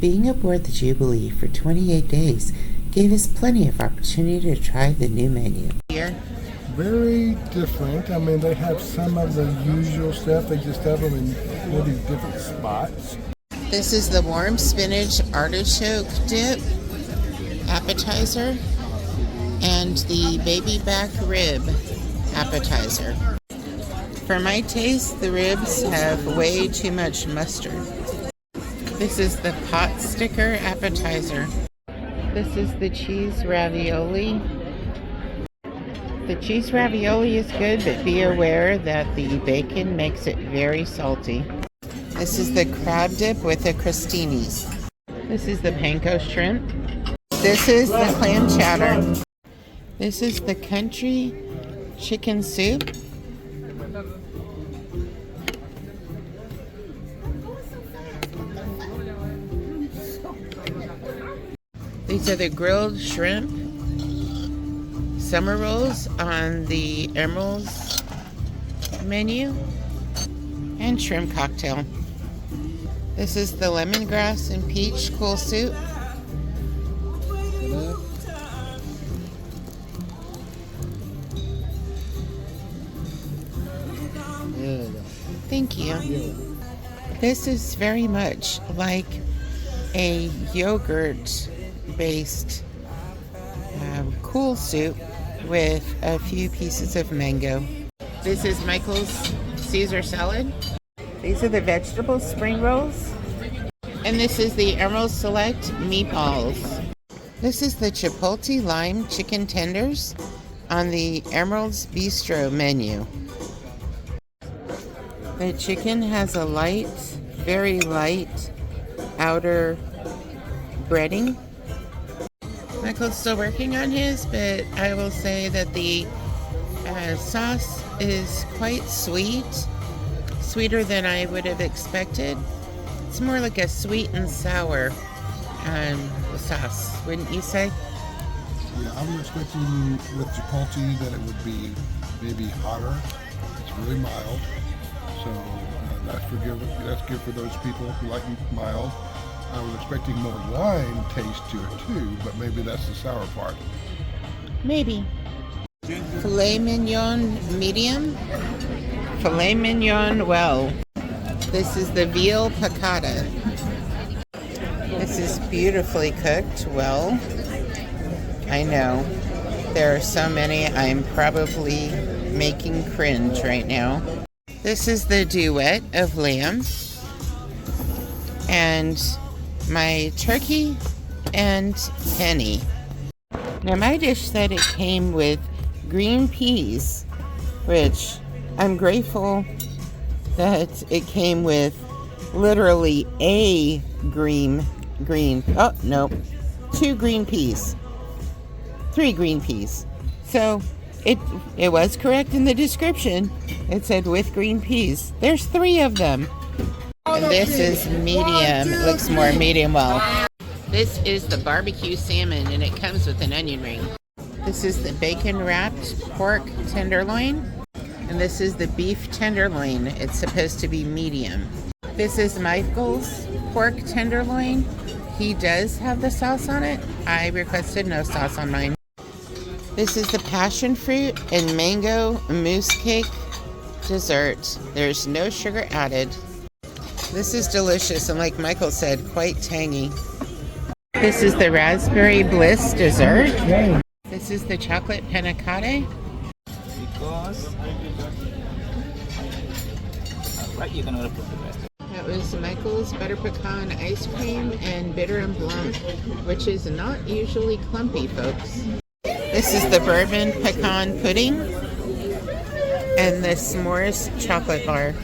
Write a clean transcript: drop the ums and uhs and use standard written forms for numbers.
Being aboard the Jubilee for 28 days gave us plenty of opportunity to try the new menu. Here, very different. I mean, they have some of the usual stuff. They just have them in really different spots. this is the warm spinach artichoke dip appetizer and the baby back rib appetizer. For my taste, the ribs have way too much mustard. This is the pot sticker appetizer. This is the cheese ravioli. The cheese ravioli is good, but be aware that the bacon makes it very salty. This is the crab dip with the crostinis. This is the panko shrimp. This is the clam chowder. This is the country chicken soup. These are the grilled shrimp summer rolls on the Emerald's menu, and shrimp cocktail. This is the lemongrass and peach cool soup. Thank you. This is very much like a yogurt-based cool soup with a few pieces of mango. This is Michael's Caesar salad. These are the vegetable spring rolls. And this is the Emerald Select meatballs. This is the Chipotle lime chicken tenders on the Emerald's Bistro menu. The chicken has a light, very light outer breading. Michael's still working on his, but I will say that the sauce is quite sweet, sweeter than I would have expected. It's more like a sweet and sour sauce, wouldn't you say? Yeah, I was expecting with Chipotle that it would be maybe hotter. It's really mild, so that's good for those people who like mild. I was expecting more lime taste to it too, but maybe that's the sour part. Maybe. Filet mignon medium. Filet mignon well. This is the veal piccata. This is beautifully cooked well. I know. There are so many I'm probably making cringe right now. This is the duet of lamb. And my turkey and penny. Now my dish said it came with green peas, which I'm grateful that it came with literally a green, oh no, 2 green peas, 3 green peas. So it was correct in the description. It said with green peas. There's 3 of them. And this is medium. It looks more medium well. This is the barbecue salmon, and it comes with an onion ring. This is the bacon-wrapped pork tenderloin, and this is the beef tenderloin. It's supposed to be medium. This is Michael's pork tenderloin. He does have the sauce on it. I requested no sauce on mine. This is the passion fruit and mango mousse cake dessert. There's no sugar added. This is delicious, and like Michael said, quite tangy. This is the raspberry bliss dessert. This is the chocolate panna cotta. That was Michael's butter pecan ice cream and bitter and blanc, which is not usually clumpy, folks. This is the bourbon pecan pudding and the s'mores chocolate bar.